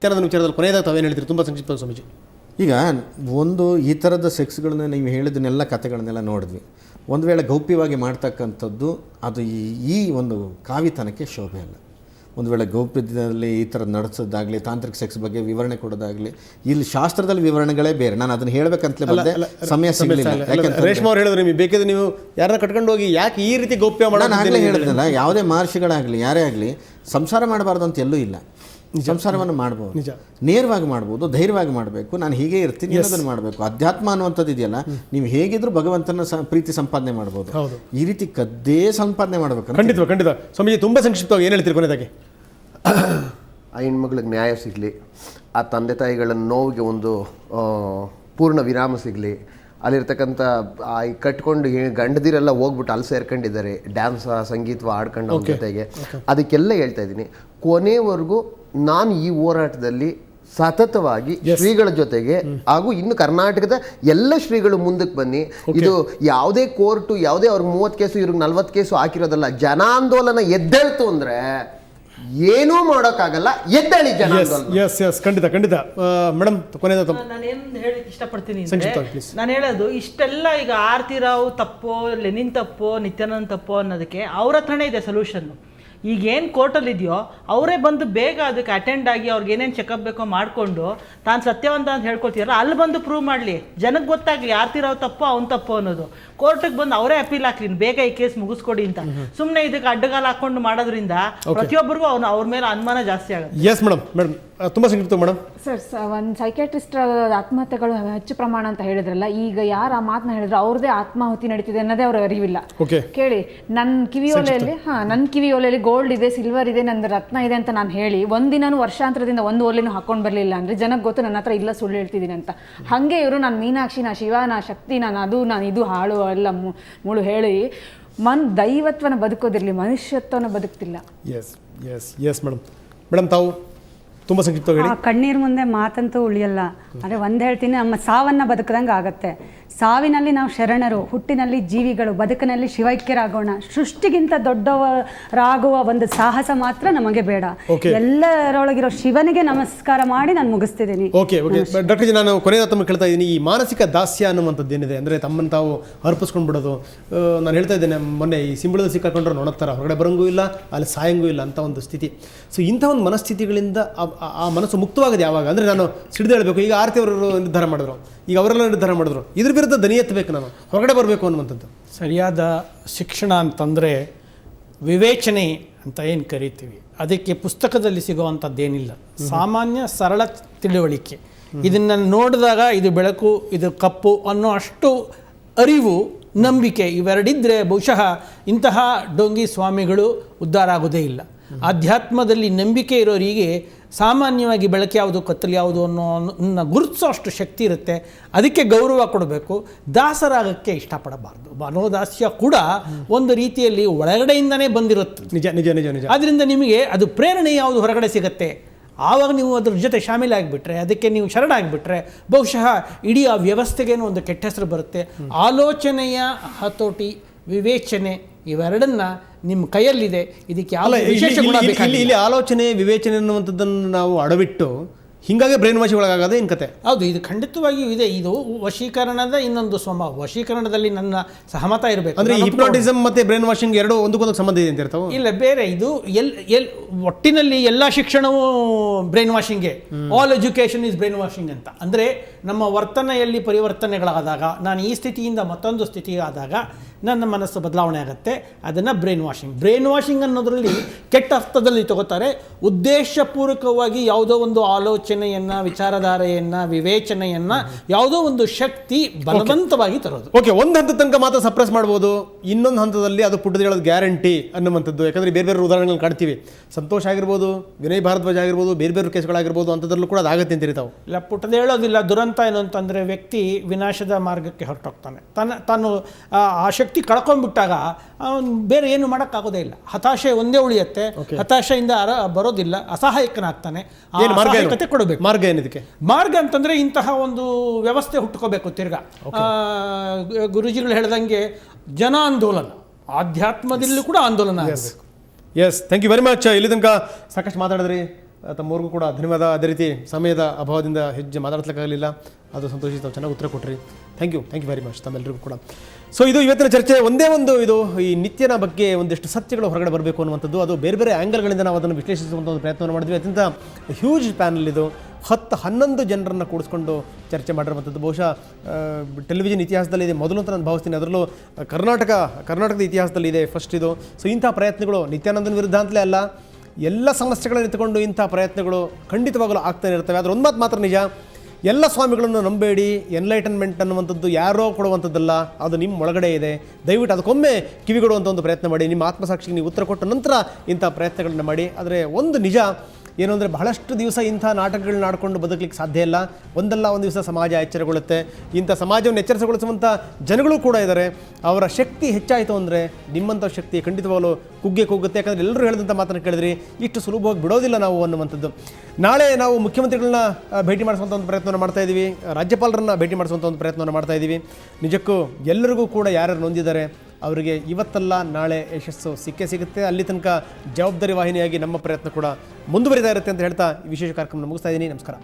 ನಿತ್ಯಾನಂದನ ವಿಚಾರದಲ್ಲಿ ಕೊನೆಯದಾಗ ತಾವೇನು ಹೇಳ್ತೀರಿ ತುಂಬ ಸಂಕ್ಷಿಪ್ತ ಸ್ವಾಮೀಜಿ? ಈಗ ಒಂದು ಈ ಥರದ ಸೆಕ್ಸ್ಗಳನ್ನ ನೀವು ಹೇಳಿದನ್ನೆಲ್ಲ ಕಥೆಗಳನ್ನೆಲ್ಲ ನೋಡಿದ್ವಿ. ಒಂದು ವೇಳೆ ಗೌಪ್ಯವಾಗಿ ಮಾಡ್ತಕ್ಕಂಥದ್ದು ಅದು ಈ ಒಂದು ಕಾವಿತನಕ್ಕೆ ಶೋಭೆ ಅಲ್ಲ. ಒಂದು ವೇಳೆ ಗೌಪ್ಯದಲ್ಲಿ ಈ ಥರ ನಡೆಸೋದಾಗಲಿ, ತಾಂತ್ರಿಕ ಸೆಕ್ಸ್ ಬಗ್ಗೆ ವಿವರಣೆ ಕೊಡೋದಾಗಲಿ, ಇಲ್ಲಿ ಶಾಸ್ತ್ರದಲ್ಲಿ ವಿವರಣೆಗಳೇ ಬೇರೆ. ನಾನು ಅದನ್ನು ಹೇಳಬೇಕಂತಲೇ ಬಂದೆ, ಸಮಯ ಸಿಗಲಿಲ್ಲ. ಯಾಕೆಂದ್ರೆ ರೇಷ್ಮಾ ಅವ್ರು ಹೇಳಿದ್ರು ನಿಮಗೆ ಬೇಕಾದ್ರೆ ನೀವು ಯಾರನ್ನ ಕಟ್ಕೊಂಡು ಹೋಗಿ ಯಾಕೆ ಈ ರೀತಿ ಗೌಪ್ಯ ಮಾಡೋದು? ನಾನು ಆಗಲೇ ಹೇಳಿದ್ನಲ್ಲ, ಯಾವುದೇ ಮಹರ್ಷಿಗಳಾಗಲಿ ಯಾರೇ ಆಗಲಿ ಸಂಸಾರ ಮಾಡಬಾರ್ದು ಅಂತ ಎಲ್ಲೂ ಇಲ್ಲ. ಸಂಸಾರವನ್ನು ಮಾಡ್ಬೋದು, ನೇರವಾಗಿ ಮಾಡ್ಬೋದು, ಧೈರ್ಯವಾಗಿ ಮಾಡಬೇಕು. ನಾನು ಹೀಗೆ ಇರ್ತೀನಿ ಅನ್ನೋದನ್ನು ಮಾಡಬೇಕು. ಅಧ್ಯಾತ್ಮ ಅನ್ನುವಂಥದ್ದು ಇದೆಯಲ್ಲ, ನೀವು ಹೇಗಿದ್ರು ಭಗವಂತನ ಪ್ರೀತಿ ಸಂಪಾದನೆ ಮಾಡ್ಬೋದು. ಈ ರೀತಿ ಕದ್ದೇ ಸಂಪಾದನೆ ಮಾಡಬೇಕು. ಖಂಡಿತ ಸ್ವಾಮೀಜಿ ತುಂಬ ಸಂಕ್ಷಿಪ್ತವಾಗಿ ಏನು ಹೇಳ್ತೀರಿ ಕೊನೆಯದಾಗಿ? ಆ ಹೆಣ್ಮಗಳಿಗೆ ನ್ಯಾಯ ಸಿಗಲಿ, ಆ ತಂದೆ ತಾಯಿಗಳ ನೋವಿಗೆ ಒಂದು ಪೂರ್ಣ ವಿರಾಮ ಸಿಗಲಿ. ಅಲ್ಲಿರ್ತಕ್ಕಂಥ ಕಟ್ಕೊಂಡು ಗಂಡದಿರೆಲ್ಲ ಹೋಗ್ಬಿಟ್ಟು ಅಲ್ಲಿ ಸೇರ್ಕೊಂಡಿದ್ದಾರೆ, ಡ್ಯಾನ್ಸ್ ಸಂಗೀತ ಆಡ್ಕೊಂಡು ಅವ್ರ ಜೊತೆಗೆ. ಅದಕ್ಕೆಲ್ಲ ಹೇಳ್ತಾ ಇದ್ದೀನಿ, ಕೊನೆವರೆಗೂ ನಾನು ಈ ಹೋರಾಟದಲ್ಲಿ ಸತತವಾಗಿ ಶ್ರೀಗಳ ಜೊತೆಗೆ ಹಾಗೂ ಇನ್ನು ಕರ್ನಾಟಕದ ಎಲ್ಲ ಶ್ರೀಗಳು ಮುಂದಕ್ಕೆ ಬನ್ನಿ. ಇದು ಯಾವುದೇ ಕೋರ್ಟು, ಯಾವುದೇ ಅವ್ರಿಗೆ 30 ಕೇಸು ಇವ್ರಿಗೆ 40 ಕೇಸು ಹಾಕಿರೋದಲ್ಲ. ಜನಾಂದೋಲನ ಎದ್ದೇಳ್ತು ಅಂದರೆ ಏನೂ ಮಾಡೋಕ್ಕಾಗಲ್ಲ. ಎದ್ದೇಳಿ ಜನ. ಖಂಡಿತ ಮೇಡಮ್ ಕೊನೆಯದ ನಾನೇನು ಹೇಳಕ್ಕೆ ಇಷ್ಟಪಡ್ತೀನಿ ನಾನು ಹೇಳೋದು ಇಷ್ಟೆಲ್ಲ ಈಗ ಆರ್ತಿ ರಾವ್ ತಪ್ಪೋ, ಲೆನಿನ್ ತಪ್ಪೋ, ನಿತ್ಯಾನಂದ್ ತಪ್ಪೋ ಅನ್ನೋದಕ್ಕೆ ಅವ್ರ ಹತ್ರನೇ ಇದೆ ಸೊಲ್ಯೂಷನ್ನು. ಈಗೇನು ಕೋರ್ಟಲ್ಲಿ ಇದೆಯೋ ಅವರೇ ಬಂದು ಬೇಗ ಅದಕ್ಕೆ ಅಟೆಂಡ್ ಆಗಿ ಅವ್ರಿಗೆ ಏನೇನು ಚೆಕಪ್ ಬೇಕೋ ಮಾಡಿಕೊಂಡು ತಾನು ಸತ್ಯವಂತ ಅಂತ ಹೇಳ್ಕೊಳ್ತೀರ ಅಲ್ಲಿ ಬಂದು ಪ್ರೂವ್ ಮಾಡಲಿ, ಜನಕ್ಕೆ ಗೊತ್ತಾಗಲಿ ಆರ್ತಿರಾವ್ ತಪ್ಪು ಅವ್ನು ತಪ್ಪು ಅನ್ನೋದು. ಕೋರ್ಟಿಗೆ ಬಂದು ಅವರೇ ಅಪೀಲ್ ಹಾಕ್ಲಿ ಬೇಗ ಈ ಕೇಸ್ ಮುಗಿಸ್ಕೊಡಿ ಅಂತ. ಸುಮ್ಮನೆ ಇದಕ್ಕೆ ಅಡ್ಡಗಾಲ ಹಾಕೊಂಡು ಮಾಡೋದ್ರಿಂದ ಪ್ರತಿಯೊಬ್ಬರಿಗೂ ಅವ್ರ ಮೇಲೆ ಅನುಮಾನ ಜಾಸ್ತಿ ಆಗುತ್ತೆ. ಎಸ್ ಮೇಡಮ್ ತುಂಬ ಸಂಕ್ಷಿಪ್ತ ಮೇಡಮ್. ಸರ್, ಒಂದು ಸೈಕ್ಯಾಟ್ರಿಸ್ಟ್ ಆತ್ಮಹತ್ಯೆಗಳು ಹೆಚ್ಚು ಪ್ರಮಾಣ ಅಂತ ಹೇಳಿದ್ರಲ್ಲ, ಈಗ ಯಾರು ಆ ಮಾತನ್ನ ಹೇಳಿದ್ರು ಅವ್ರದೇ ಆತ್ಮಾಹುತಿ ನಡೀತಿದೆ ಅನ್ನೋದೇ ಅವ್ರ ಅರಿವಿಲ್ಲ. ಕೇಳಿ, ನನ್ನ ಕಿವಿಯೋಲೆಯಲ್ಲಿ ಗೋಲ್ಡ್ ಇದೆ, ಸಿಲ್ವರ್ ಇದೆ, ನಂದು ರತ್ನ ಇದೆ ಅಂತ ನಾನು ಹೇಳಿ ಒಂದಿನೂ ವರ್ಷಾಂತರದಿಂದ ಒಂದು ಓಲೆನೂ ಹಾಕೊಂಡು ಬರಲಿಲ್ಲ ಅಂದರೆ ಜನಕ್ಕೆ ಗೊತ್ತು ನನ್ನ ಹತ್ರ ಇಲ್ಲ, ಸುಳ್ಳು ಹೇಳ್ತಿದ್ದೀನಿ ಅಂತ. ಹಾಗೆ ಇವರು ನಾನು ಮೀನಾಕ್ಷಿ, ನಾ ಶಿವ, ನಾ ಶಕ್ತಿ, ನಾನು ಇದು ಹಾಳು ಎಲ್ಲ ಮುಳು ಹೇಳಿ ದೈವತ್ವನ ಬದುಕೋದಿರಲಿ, ಮನುಷ್ಯತ್ವನ ಬದುಕ್ತಿಲ್ಲ. ಎಸ್ ಮೇಡಮ್ ತಾವು ತುಂಬ ಸಂಕ್ಷಿಪ್ತವಾಗಿ. ಕಣ್ಣೀರ್ ಮುಂದೆ ಮಾತಂತೂ ಉಳಿಯಲ್ಲ. ಅಂದರೆ ಒಂದು ಹೇಳ್ತೀನಿ, ನಮ್ಮ ಸಾವನ್ನು ಬದುಕದಂಗೆ ಆಗತ್ತೆ. ಸಾವಿನಲ್ಲಿ ನಾವು ಶರಣರು, ಹುಟ್ಟಿನಲ್ಲಿ ಜೀವಿಗಳು, ಬದುಕಿನಲ್ಲಿ ಶಿವೈಕ್ಯರಾಗೋಣ. ಸೃಷ್ಟಿಗಿಂತ ದೊಡ್ಡವರಾಗುವ ಒಂದು ಸಾಹಸ ಮಾತ್ರ ನಮಗೆ ಬೇಡ. ಎಲ್ಲರೊಳಗಿರೋ ಶಿವನಿಗೆ ನಮಸ್ಕಾರ ಮಾಡಿ ನಾನು ಮುಗಿಸ್ತಿದ್ದೀನಿ. ಡಾಕ್ಟರ್ ಜಿ, ನಾನು ಕೊನೆಯದ ತಮ್ಮ ಕೇಳ್ತಾ ಇದ್ದೀನಿ, ಈ ಮಾನಸಿಕ ದಾಸ್ಯ ಅನ್ನುವಂಥದ್ದು ಏನಿದೆ ಅಂದರೆ ತಮ್ಮನ್ನು ತಾವು ಅರ್ಪಿಸ್ಕೊಂಡು ಬಿಡೋದು. ನಾನು ಹೇಳ್ತಾ ಇದ್ದೇನೆ, ಮೊನ್ನೆ ಈ ಸಿಂಬಳದಲ್ಲಿ ಸಿಕ್ಕಾಕೊಂಡ್ರೆ ನೋಡತ್ತಾರೆ, ಹೊರಗಡೆ ಬರೋಂಗೂ ಇಲ್ಲ, ಅಲ್ಲಿ ಸಾಯಂಗೂ ಇಲ್ಲ ಅಂತ ಒಂದು ಸ್ಥಿತಿ. ಸೊ ಇಂಥ ಒಂದು ಮನಸ್ಥಿತಿಗಳಿಂದ ಆ ಮನಸ್ಸು ಮುಕ್ತವಾಗದು ಯಾವಾಗ ಅಂದರೆ, ನಾನು ಸಿಡಿದು ಹೇಳಬೇಕು, ಈಗ ಆರ್ತಿ ಅವರು ನಿರ್ಧಾರ ಮಾಡಿದ್ರು, ಈಗ ಅವರೆಲ್ಲ ನಿರ್ಧಾರ ಮಾಡಿದ್ರು, ಇದ್ರ ವಿರುದ್ಧ ದನಿ ಎತ್ತಬೇಕು, ನಾನು ಹೊರಗಡೆ ಬರಬೇಕು ಅನ್ನುವಂಥದ್ದು. ಸರಿಯಾದ ಶಿಕ್ಷಣ ಅಂತಂದರೆ ವಿವೇಚನೆ ಅಂತ ಏನು ಕರಿತೀವಿ, ಅದಕ್ಕೆ ಪುಸ್ತಕದಲ್ಲಿ ಸಿಗುವಂಥದ್ದೇನಿಲ್ಲ. ಸಾಮಾನ್ಯ ಸರಳ ತಿಳುವಳಿಕೆ, ಇದನ್ನು ನೋಡಿದಾಗ ಇದು ಬೆಳಕು, ಇದು ಕಪ್ಪು ಅನ್ನೋ ಅಷ್ಟು ಅರಿವು, ನಂಬಿಕೆ ಇವೆರಡಿದ್ದರೆ ಬಹುಶಃ ಇಂತಹ ಡೋಂಗಿ ಸ್ವಾಮಿಗಳು ಉದ್ಧಾರ ಆಗೋದೇ ಇಲ್ಲ. ಆಧ್ಯಾತ್ಮದಲ್ಲಿ ನಂಬಿಕೆ ಇರೋರಿಗೆ ಸಾಮಾನ್ಯವಾಗಿ ಬೆಳಕು ಯಾವುದು, ಕತ್ತಲು ಯಾವುದು ಅನ್ನೋ ಗುರುತಿಸೋ ಅಷ್ಟು ಶಕ್ತಿ ಇರುತ್ತೆ. ಅದಕ್ಕೆ ಗೌರವ ಕೊಡಬೇಕು, ದಾಸರಾಗಕ್ಕೆ ಇಷ್ಟಪಡಬಾರ್ದು. ಮನೋದಾಸ್ಯ ಕೂಡ ಒಂದು ರೀತಿಯಲ್ಲಿ ಒಳಗಡೆಯಿಂದನೇ ಬಂದಿರುತ್ತೆ. ನಿಜ. ಆದ್ದರಿಂದ ನಿಮಗೆ ಅದು ಪ್ರೇರಣೆ ಯಾವುದು ಹೊರಗಡೆ ಸಿಗುತ್ತೆ, ಆವಾಗ ನೀವು ಅದ್ರ ಜೊತೆ ಶಾಮೀಲಾಗಿಬಿಟ್ರೆ, ಅದಕ್ಕೆ ನೀವು ಶರಣಾಗಿಬಿಟ್ರೆ ಬಹುಶಃ ಇಡೀ ಆ ವ್ಯವಸ್ಥೆಗೇನು ಒಂದು ಕೆಟ್ಟ ಹೆಸರು ಬರುತ್ತೆ. ಆಲೋಚನೆಯ ಹತೋಟಿ, ವಿವೇಚನೆ ಇವೆರಡನ್ನ ನಿಮ್ಮ ಕೈಯಲ್ಲಿದೆ. ಇದಕ್ಕೆ ಯಾವ ವಿಶೇಷ ಗುಣ ಬೇಕಾಗಿಲ್ಲ. ಇಲ್ಲಿ ಆಲೋಚನೆ, ವಿವೇಚನೆ ಅನ್ನುವಂಥದ್ದನ್ನು ನಾವು ಅಡವಿಟ್ಟು ಹೀಗಾಗಿ ಬ್ರೈನ್ ವಾಶ್ ಒಳಗಾಗದೆ ಏನು ಕತೆ? ಹೌದು, ಇದು ಖಂಡಿತವಾಗಿಯೂ ಇದೆ. ಇದು ವಶೀಕರಣದ ಇನ್ನೊಂದು ವಶೀಕರಣದಲ್ಲಿ ನನ್ನ ಸಹಮತ ಇರಬೇಕು. ಅಂದರೆ ಹಿಪ್ನೋಟಿಸಮ್ ಮತ್ತು ಬ್ರೈನ್ ವಾಷಿಂಗ್ ಎರಡು ಒಂದಕ್ಕೊಂದು ಸಂಬಂಧ ಇದೆ ಅಂತ ಇರ್ತಾವೆ? ಇಲ್ಲ, ಬೇರೆ. ಇದು ಒಟ್ಟಿನಲ್ಲಿ ಎಲ್ಲ ಶಿಕ್ಷಣವೂ ಬ್ರೈನ್ ವಾಷಿಂಗೇ. All education is brainwashing ಅಂತ. ಅಂದರೆ ನಮ್ಮ ವರ್ತನೆಯಲ್ಲಿ ಪರಿವರ್ತನೆಗಳಾದಾಗ, ನಾನು ಈ ಸ್ಥಿತಿಯಿಂದ ಮತ್ತೊಂದು ಸ್ಥಿತಿಗೆ ಆದಾಗ ನನ್ನ ಮನಸ್ಸು ಬದಲಾವಣೆ ಆಗುತ್ತೆ. ಅದನ್ನು ಬ್ರೈನ್ ವಾಷಿಂಗ್ ಅನ್ನೋದರಲ್ಲಿ ಕೆಟ್ಟ ಅರ್ಥದಲ್ಲಿ ತಗೋತಾರೆ. ಉದ್ದೇಶಪೂರ್ವಕವಾಗಿ ಯಾವುದೋ ಒಂದು ಆಲೋಚನೆಯನ್ನು, ವಿಚಾರಧಾರೆಯನ್ನು, ವಿವೇಚನೆಯನ್ನು ಯಾವುದೋ ಒಂದು ಶಕ್ತಿ ಬಲವಂತವಾಗಿ ತರೋದು. ಒಂದು ಹಂತದ ತನಕ ಮಾತ್ರ ಸಪ್ರೆಸ್ ಮಾಡ್ಬೋದು, ಇನ್ನೊಂದು ಹಂತದಲ್ಲಿ ಅದು ಪುಟ್ಟದ ಹೇಳೋದು ಗ್ಯಾರಂಟಿ ಅನ್ನುವಂಥದ್ದು. ಯಾಕಂದರೆ ಬೇರೆ ಬೇರೆ ಉದಾಹರಣೆಗಳು ಕಾಣ್ತೀವಿ. ಸಂತೋಷ್ ಆಗಿರ್ಬೋದು, ವಿನಯ್ ಭಾರದ್ವಾಜ್ ಆಗಿರ್ಬೋದು, ಬೇರೆ ಬೇರೆ ಕೇಸ್ಗಳಾಗಿರ್ಬೋದು, ಅಂಥದ್ರಲ್ಲೂ ಕೂಡ ಅದಾಗತ್ತೆ ಅಂತಿರ್ತಾವೆ. ಇಲ್ಲ, ಪುಟ್ಟದ ಹೇಳೋದಿಲ್ಲ. ದುರಂತ ಏನು ಅಂತಂದರೆ, ವ್ಯಕ್ತಿ ವಿನಾಶದ ಮಾರ್ಗಕ್ಕೆ ಹೊರಟೋಗ್ತಾನೆ. ತಾನು ಆ ಶಕ್ತಿ ಕಳ್ಕೊಂಡ್ಬಿಟ್ಟಾಗ ಬೇರೆ ಏನು ಮಾಡೋಕ್ಕಾಗೋದೇ ಇಲ್ಲ. ಹತಾಶೆ ಒಂದೇ ಉಳಿಯುತ್ತೆ. ಹತಾಶೆಯಿಂದ ಬರೋದಿಲ್ಲ, ಅಸಹಾಯಕನಾಗ್ತಾನೆ. ಅಸಹಾಯಕತೆ ಕೊಡಬೇಕು. ಮಾರ್ಗ ಏನಿದಕ್ಕೆ? ಮಾರ್ಗ ಅಂತಂದರೆ ಇಂತಹ ಒಂದು ವ್ಯವಸ್ಥೆ ಹುಟ್ಟುಕೋಬೇಕು. ತಿರ್ಗಾ ಗುರುಜಿಗಳು ಹೇಳ್ದಂಗೆ ಜನ ಆಂದೋಲನ, ಆಧ್ಯಾತ್ಮದಲ್ಲೂ ಕೂಡ ಆಂದೋಲನ ಆಗಬೇಕು. Yes, thank you very much. ಇಲ್ಲಿ ತನಕ ಸಾಕಷ್ಟು ಮಾತಾಡಿದ್ರಿ. ತಮ್ಮವ್ರಿಗೂ ಕೂಡ ಧನ್ಯವಾದ. ಅದೇ ರೀತಿ ಸಮಯದ ಅಭಾವದಿಂದ ಹೆಚ್ಚು ಮಾತಾಡ್ಲಿಕ್ಕಾಗಲಿಲ್ಲ, ಅದು ಸಂತೋಷಿ, ತಾವು ಚೆನ್ನಾಗಿ ಉತ್ತರ ಕೊಟ್ರಿ. ಥ್ಯಾಂಕ್ ಯು ವೆರಿ ಮಚ್ ತಮ್ಮೆಲ್ಲರಿಗೂ ಕೂಡ. ಸೊ ಇದು ಇವತ್ತಿನ ಚರ್ಚೆ. ಒಂದೇ ಒಂದು ಇದು ಈ ನಿತ್ಯನ ಬಗ್ಗೆ ಒಂದಿಷ್ಟು ಸತ್ಯಗಳು ಹೊರಗಡೆ ಬರಬೇಕು ಅನ್ನುವಂಥದ್ದು, ಅದು ಬೇರೆ ಬೇರೆ ಆ್ಯಂಗಲ್ಗಳಿಂದ ನಾವು ಅದನ್ನು ವಿಶ್ಲೇಷಿಸುವಂಥ ಒಂದು ಪ್ರಯತ್ನವನ್ನು ಮಾಡಿದ್ವಿ. ಅತ್ಯಂತ ಹ್ಯೂಜ್ ಪ್ಯಾನಲ್ ಇದು, 10-11 ಜನರನ್ನು ಕೂಡಿಸ್ಕೊಂಡು ಚರ್ಚೆ ಮಾಡಿರುವಂಥದ್ದು. ಬಹುಶಃ ಟೆಲಿವಿಷನ್ ಇತಿಹಾಸದಲ್ಲಿ ಇದೆ ಮೊದಲು ಅಂತ ನಾನು ಭಾವಿಸ್ತೀನಿ. ಅದರಲ್ಲೂ ಕರ್ನಾಟಕದ ಇತಿಹಾಸದಲ್ಲಿ ಇದೆ ಫಸ್ಟ್ ಇದು. ಸೊ ಇಂಥ ಪ್ರಯತ್ನಗಳು ನಿತ್ಯಾನಂದನ ವಿರುದ್ಧ ಅಂತಲೇ ಅಲ್ಲ, ಎಲ್ಲ ಸಮಸ್ಯೆಗಳನ್ನು ಇಟ್ಟುಕೊಂಡು ಇಂಥ ಪ್ರಯತ್ನಗಳು ಖಂಡಿತವಾಗಲೂ ಆಗ್ತಾನೆ ಇರ್ತವೆ. ಆದರೆ ಒಂದು ಮಾತು ಮಾತ್ರ ನಿಜ, ಎಲ್ಲ ಸ್ವಾಮಿಗಳನ್ನು ನಂಬೇಡಿ. ಎನ್ಲೈಟನ್ಮೆಂಟ್ ಅನ್ನುವಂಥದ್ದು ಯಾರೋ ಕೊಡುವಂಥದ್ದಲ್ಲ, ಅದು ನಿಮ್ಮ ಒಳಗಡೆ ಇದೆ. ದಯವಿಟ್ಟು ಅದಕ್ಕೊಮ್ಮೆ ಕಿವಿಗೊಡುವಂಥ ಒಂದು ಪ್ರಯತ್ನ ಮಾಡಿ. ನಿಮ್ಮ ಆತ್ಮಸಾಕ್ಷಿಗೆ ನೀವು ಉತ್ತರ ಕೊಟ್ಟ ನಂತರ ಇಂಥ ಪ್ರಯತ್ನಗಳನ್ನ ಮಾಡಿ. ಆದರೆ ಒಂದು ನಿಜ ಏನು ಅಂದರೆ, ಬಹಳಷ್ಟು ದಿವಸ ಇಂಥ ನಾಟಕಗಳನ್ನ ಆಡ್ಕೊಂಡು ಬದುಕಲಿಕ್ಕೆ ಸಾಧ್ಯ ಇಲ್ಲ. ಒಂದಲ್ಲ ಒಂದು ದಿವಸ ಸಮಾಜ ಎಚ್ಚರಗೊಳ್ಳುತ್ತೆ. ಇಂಥ ಸಮಾಜವನ್ನು ಎಚ್ಚರಿಸಿಗೊಳಿಸುವಂಥ ಜನಗಳು ಕೂಡ ಇದ್ದಾರೆ. ಅವರ ಶಕ್ತಿ ಹೆಚ್ಚಾಯಿತು ಅಂದರೆ ನಿಮ್ಮಂಥ ಶಕ್ತಿ ಖಂಡಿತವಾಗಲೂ ಕುಗ್ಗುತ್ತೆ. ಯಾಕಂದರೆ ಎಲ್ಲರೂ ಹೇಳಿದಂಥ ಮಾತನ್ನು ಕೇಳಿದ್ರಿ, ಇಷ್ಟು ಸುಲಭವಾಗಿ ಬಿಡೋದಿಲ್ಲ ನಾವು ಅನ್ನುವಂಥದ್ದು. ನಾಳೆ ನಾವು ಮುಖ್ಯಮಂತ್ರಿಗಳನ್ನ ಭೇಟಿ ಮಾಡಿಸುವಂಥ ಒಂದು ಪ್ರಯತ್ನವನ್ನು ಮಾಡ್ತಾಯಿದ್ದೀವಿ, ರಾಜ್ಯಪಾಲರನ್ನು ಭೇಟಿ ಮಾಡಿಸುವಂಥ ಒಂದು ಪ್ರಯತ್ನವನ್ನು ಮಾಡ್ತಾಯಿದ್ದೀವಿ. ನಿಜಕ್ಕೂ ಎಲ್ಲರಿಗೂ ಕೂಡ ಯಾರ್ಯಾರು ನೊಂದಿದ್ದಾರೆ ಅವರಿಗೆ ಇವತ್ತಲ್ಲ ನಾಳೆ ಯಶಸ್ಸು ಸಿಗುತ್ತೆ. ಅಲ್ಲಿ ತನಕ ಜವಾಬ್ದಾರಿ ವಾಹಿನಿಯಾಗಿ ನಮ್ಮ ಪ್ರಯತ್ನ ಕೂಡ ಮುಂದುವರಿತಾ ಇರುತ್ತೆ ಅಂತ ಹೇಳ್ತಾ ಈ ವಿಶೇಷ ಕಾರ್ಯಕ್ರಮ ಮುಗಿಸ್ತಾ ಇದ್ದೀನಿ. ನಮಸ್ಕಾರ.